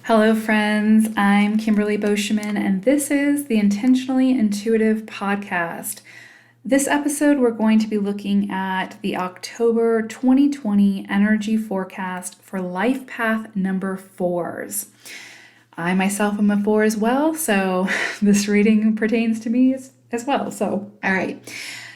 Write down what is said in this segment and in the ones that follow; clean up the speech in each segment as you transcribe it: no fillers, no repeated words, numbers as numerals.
Hello, friends. I'm Kimberly Boschman, and this is the Intentionally Intuitive podcast. This episode, we're going to be looking at the October 2020 energy forecast for life path number fours. I myself am a four as well, so this reading pertains to me as well. All right.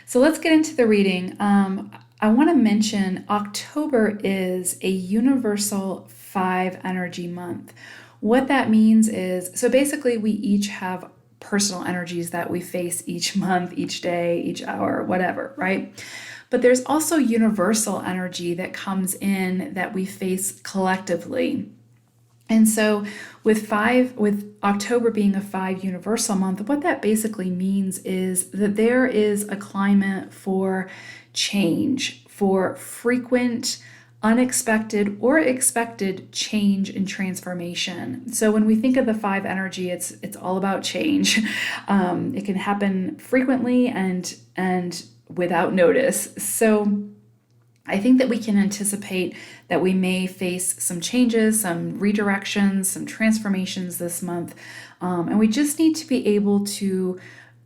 So let's get into the reading. I want to mention October is a universal 5 energy month. What that means is, so basically we each have personal energies that we face each month, each day, each hour, whatever, right? But there's also universal energy that comes in that we face collectively. And so with October being a 5 universal month, what that basically means is that there is a climate for change, for frequent, unexpected or expected change and transformation. So when we think of the 5 energy, it's all about change. It can happen frequently and without notice. So I think that we can anticipate that we may face some changes, some redirections, some transformations this month. And we just need to be able to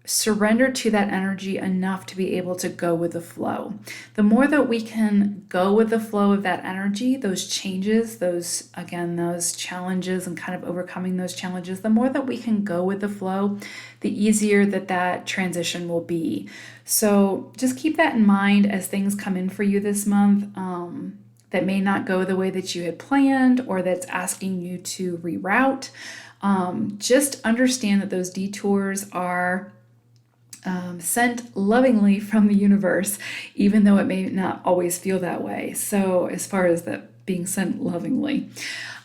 surrender to that energy enough to be able to go with the flow. The more that we can go with the flow of that energy, those changes, those challenges and kind of overcoming those challenges, the more that we can go with the flow, the easier that transition will be. So just keep that in mind as things come in for you this month that may not go the way that you had planned or that's asking you to reroute. Just understand that those detours are sent lovingly from the universe, even though it may not always feel that way. So as far as that being sent lovingly.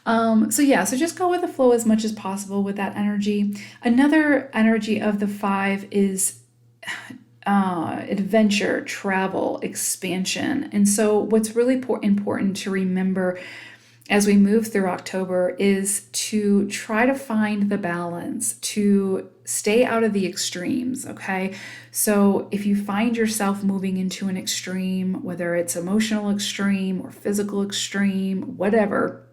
So just go with the flow as much as possible with that energy. Another energy of the 5 is adventure, travel, expansion. And so what's really important to remember as we move through October is to try to find the balance, to stay out of the extremes, okay? So if you find yourself moving into an extreme, whether it's emotional extreme or physical extreme, whatever,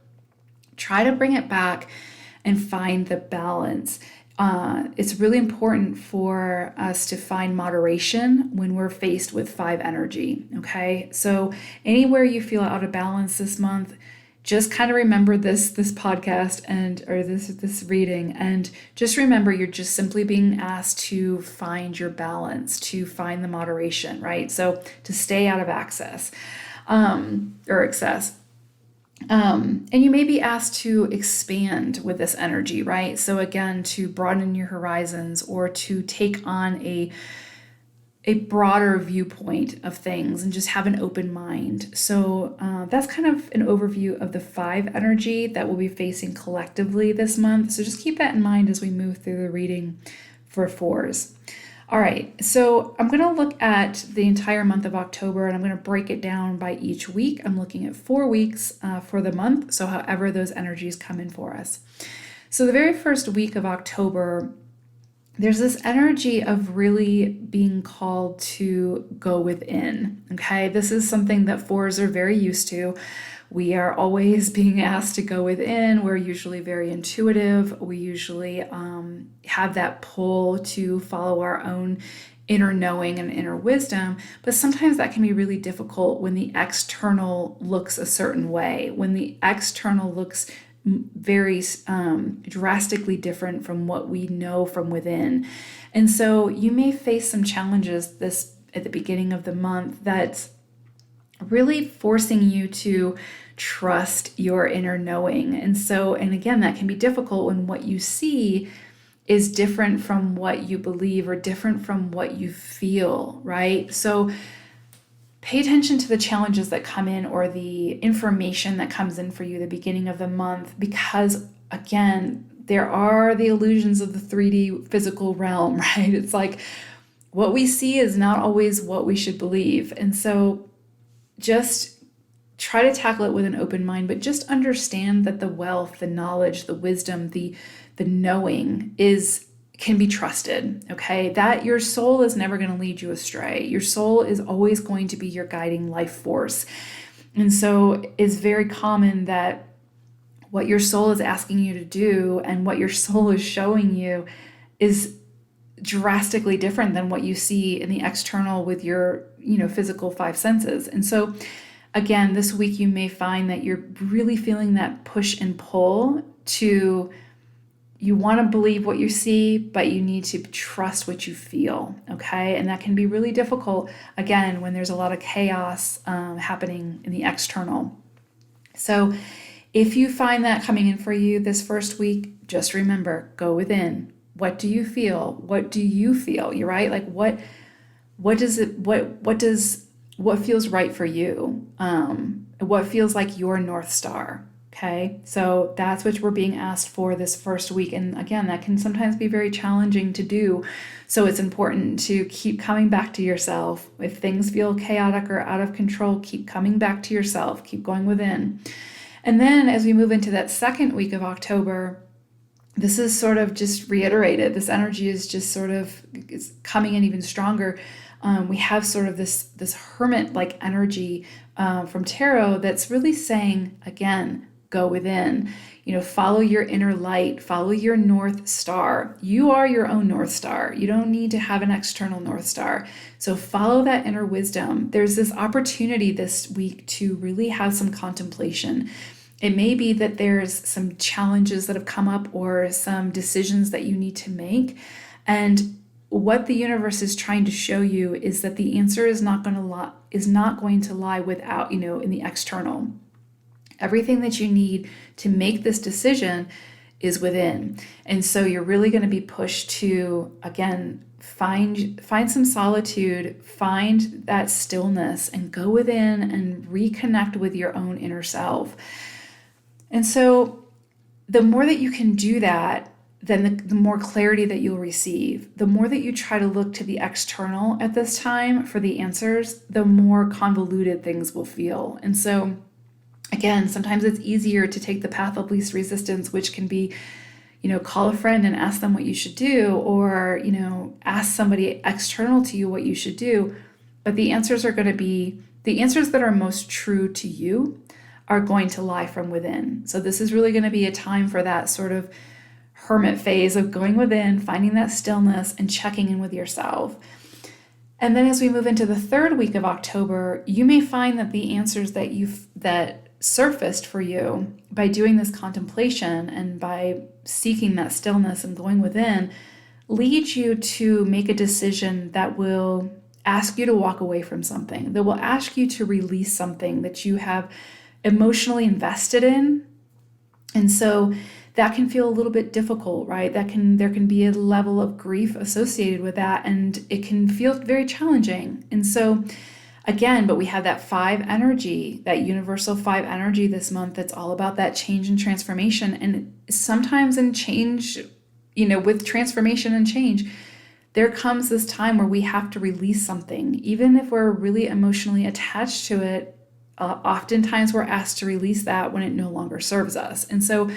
try to bring it back and find the balance. It's really important for us to find moderation when we're faced with 5 energy, okay? So anywhere you feel out of balance this month, just kind of remember this podcast or this reading, and just remember you're just simply being asked to find your balance, to find the moderation, right? So to stay out of excess. And you may be asked to expand with this energy, right? So again, to broaden your horizons or to take on a broader viewpoint of things and just have an open mind. So that's kind of an overview of the 5 energy that we'll be facing collectively this month. So just keep that in mind as we move through the reading for 4s. All right, so I'm going to look at the entire month of October and I'm going to break it down by each week. I'm looking at 4 weeks for the month, so however those energies come in for us. So the very first week of October, there's this energy of really being called to go within, okay? This is something that 4s are very used to. We are always being asked to go within. We're usually very intuitive. We usually have that pull to follow our own inner knowing and inner wisdom, but sometimes that can be really difficult when the external looks a certain way, when the external looks very drastically different from what we know from within. And so you may face some challenges at the beginning of the month that's really forcing you to trust your inner knowing. And again, that can be difficult when what you see is different from what you believe or different from what you feel, right? So pay attention to the challenges that come in or the information that comes in for you the beginning of the month, because again, there are the illusions of the 3D physical realm, right? It's like what we see is not always what we should believe. And so just try to tackle it with an open mind, but just understand that the wealth, the knowledge, the wisdom, the knowing can be trusted, okay? That your soul is never going to lead you astray. Your soul is always going to be your guiding life force. And so it's very common that what your soul is asking you to do and what your soul is showing you is drastically different than what you see in the external with your, physical five senses. And so again, this week you may find that you're really feeling that push and pull to, you want to believe what you see, but you need to trust what you feel, okay? And that can be really difficult, again, when there's a lot of chaos happening in the external. So if you find that coming in for you this first week, just remember, go within. What do you feel? What do you feel? You're right. Like what feels right for you? What feels like your North Star? Okay. So that's what we're being asked for this first week. And again, that can sometimes be very challenging to do. So it's important to keep coming back to yourself. If things feel chaotic or out of control, keep coming back to yourself, keep going within. And then as we move into that second week of October, this is sort of just reiterated. This energy is just sort of is coming in even stronger. We have sort of this hermit-like energy from tarot that's really saying, again, go within. Follow your inner light, follow your North Star. You are your own North Star. You don't need to have an external North Star. So follow that inner wisdom. There's this opportunity this week to really have some contemplation. It may be that there's some challenges that have come up or some decisions that you need to make. And what the universe is trying to show you is that the answer is not going to lie without, in the external. Everything that you need to make this decision is within. And so you're really going to be pushed to, again, find some solitude, find that stillness, and go within and reconnect with your own inner self. And so the more that you can do that, then the more clarity that you'll receive. The more that you try to look to the external at this time for the answers, the more convoluted things will feel. And so again, sometimes it's easier to take the path of least resistance, which can be, call a friend and ask them what you should do, or, ask somebody external to you what you should do. But the answers are going to be, the answers that are most true to you are going to lie from within. So this is really going to be a time for that sort of hermit phase of going within, finding that stillness, and checking in with yourself. And then as we move into the third week of October, you may find that the answers that surfaced for you by doing this contemplation and by seeking that stillness and going within lead you to make a decision that will ask you to walk away from something, that will ask you to release something that you have emotionally invested in. And so that can feel a little bit difficult, right? There can be a level of grief associated with that, and it can feel very challenging. And so again, but we have that 5 energy, that universal 5 energy this month that's all about that change and transformation. And sometimes in change, with transformation and change, there comes this time where we have to release something. Even if we're really emotionally attached to it, oftentimes we're asked to release that when it no longer serves us. And so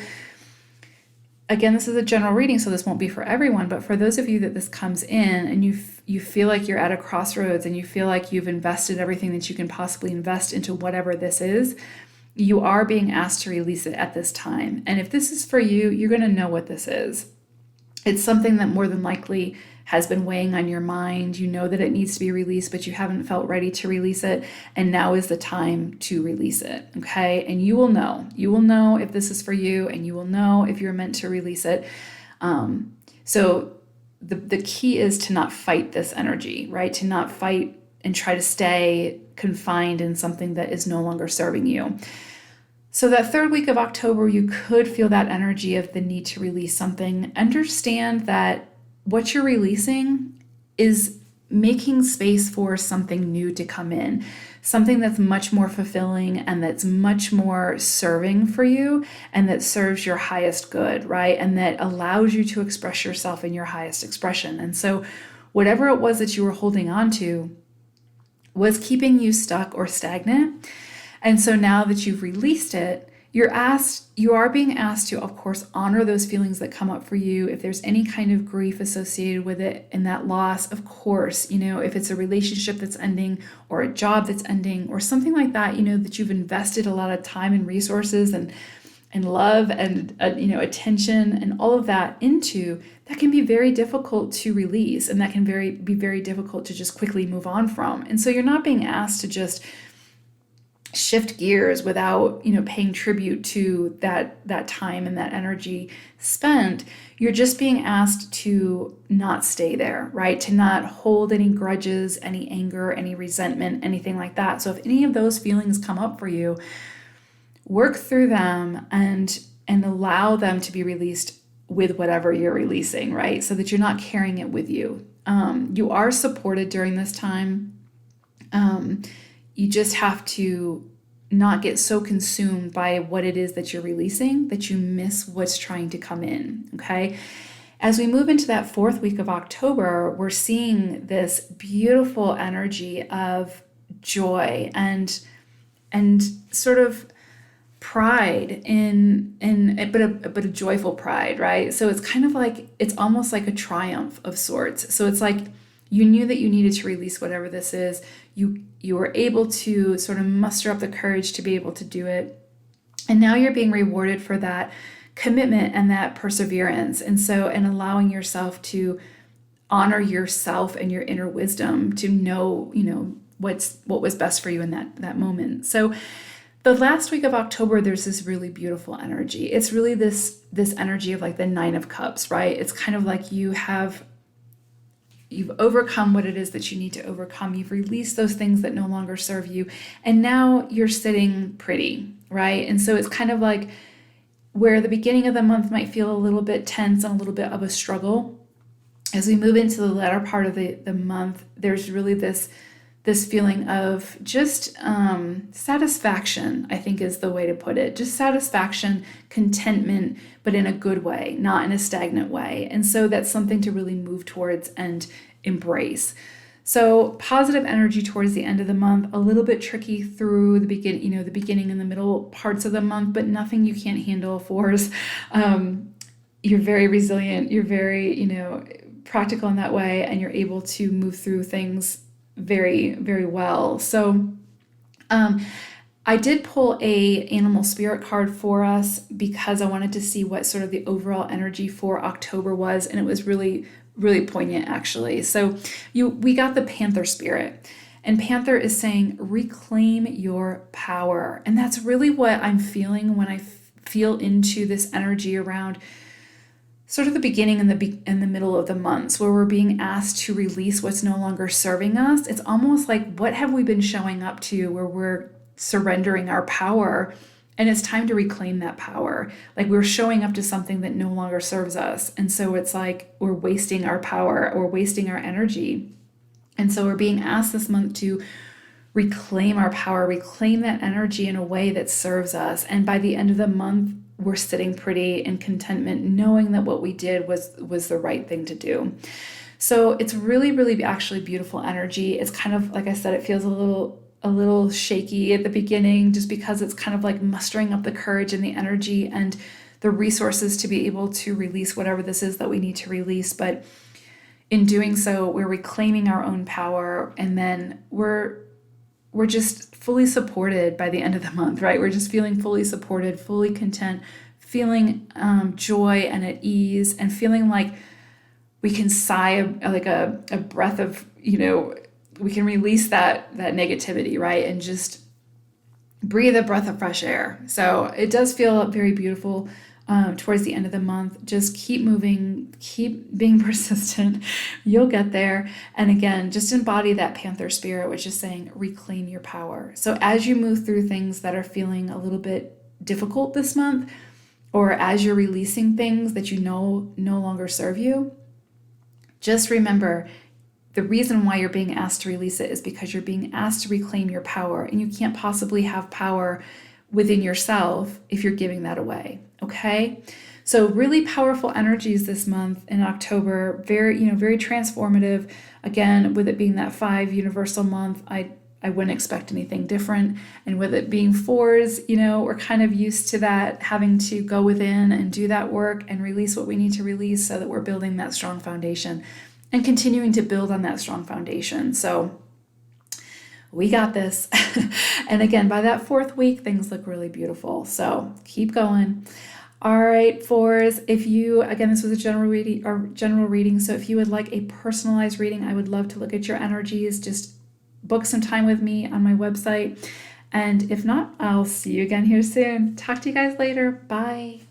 again, this is a general reading, so this won't be for everyone, but for those of you that this comes in and you feel like you're at a crossroads and you feel like you've invested everything that you can possibly invest into whatever this is, you are being asked to release it at this time. And if this is for you, you're going to know what this is. It's something that more than likely has been weighing on your mind. You know that it needs to be released, but you haven't felt ready to release it. And now is the time to release it. Okay. And you will know if this is for you, and you will know if you're meant to release it. So the key is to not fight this energy, right? To not fight and try to stay confined in something that is no longer serving you. So that third week of October, you could feel that energy of the need to release something. Understand that what you're releasing is making space for something new to come in, something that's much more fulfilling and that's much more serving for you and that serves your highest good, right? And that allows you to express yourself in your highest expression. And so whatever it was that you were holding on to was keeping you stuck or stagnant. And so now that you've released it, you are being asked to, of course, honor those feelings that come up for you. If there's any kind of grief associated with it and that loss, of course, if it's a relationship that's ending or a job that's ending or something like that, that you've invested a lot of time and resources and love and attention and all of that into, that can be very difficult to release, and that can be very difficult to just quickly move on from. And so you're not being asked to just shift gears without paying tribute to that time and that energy spent. You're just being asked to not stay there, right? To not hold any grudges, any anger, any resentment, anything like that. So if any of those feelings come up for you, work through them and allow them to be released with whatever you're releasing, right? So that you're not carrying it with you. You are supported during this time. You just have to not get so consumed by what it is that you're releasing that you miss what's trying to come in, okay? As we move into that 4th week of October, we're seeing this beautiful energy of joy and sort of pride but a joyful pride, right? So it's kind of like, it's almost like a triumph of sorts. So it's like you knew that you needed to release whatever this is. You were able to sort of muster up the courage to be able to do it. And now you're being rewarded for that commitment and that perseverance. And allowing yourself to honor yourself and your inner wisdom to know, what was best for you in that moment. So the last week of October, there's this really beautiful energy. It's really this energy of like the 9 of Cups, right? It's kind of like you've overcome what it is that you need to overcome. You've released those things that no longer serve you. And now you're sitting pretty, right? And so it's kind of like where the beginning of the month might feel a little bit tense and a little bit of a struggle. As we move into the latter part of the month, there's really this feeling of just satisfaction, I think is the way to put it. Just satisfaction, contentment, but in a good way, not in a stagnant way. And so that's something to really move towards and embrace. So positive energy towards the end of the month, a little bit tricky through the beginning and the middle parts of the month, but nothing you can't handle. Fours, you're very resilient, you're very, practical in that way, and you're able to move through things very, very well. So I did pull a animal spirit card for us because I wanted to see what sort of the overall energy for October was, and it was really, really poignant actually. So we got the Panther spirit, and Panther is saying reclaim your power. And that's really what I'm feeling when I feel into this energy around sort of the beginning and the middle of the months, where we're being asked to release what's no longer serving us. It's almost like, what have we been showing up to where we're surrendering our power, and it's time to reclaim that power. Like we're showing up to something that no longer serves us. And so it's like we're wasting our power or wasting our energy. And so we're being asked this month to reclaim our power, reclaim that energy in a way that serves us. And by the end of the month, we're sitting pretty in contentment, knowing that what we did was the right thing to do. So it's really, really actually beautiful energy. It's kind of, like I said, it feels a little shaky at the beginning, just because it's kind of like mustering up the courage and the energy and the resources to be able to release whatever this is that we need to release. But in doing so, we're reclaiming our own power, and then we're just fully supported by the end of the month, right? We're just feeling fully supported, fully content, feeling joy and at ease, and feeling like we can sigh like a breath of, we can release that negativity, right? And just breathe a breath of fresh air. So it does feel very beautiful towards the end of the month. Just keep moving, keep being persistent. You'll get there. And again, just embody that Panther spirit, which is saying reclaim your power. So as you move through things that are feeling a little bit difficult this month, or as you're releasing things that you know no longer serve you, just remember the reason why you're being asked to release it is because you're being asked to reclaim your power, and you can't possibly have power within yourself if you're giving that away. Okay? So really powerful energies this month in October, very transformative. Again, with it being that 5 universal month, I wouldn't expect anything different. And with it being 4s, we're kind of used to that, having to go within and do that work and release what we need to release so that we're building that strong foundation and continuing to build on that strong foundation. So We got this. And again, by that fourth week, things look really beautiful. So keep going. All right, fours, if you, again, this was a general reading. So if you would like a personalized reading, I would love to look at your energies. Just book some time with me on my website. And if not, I'll see you again here soon. Talk to you guys later. Bye.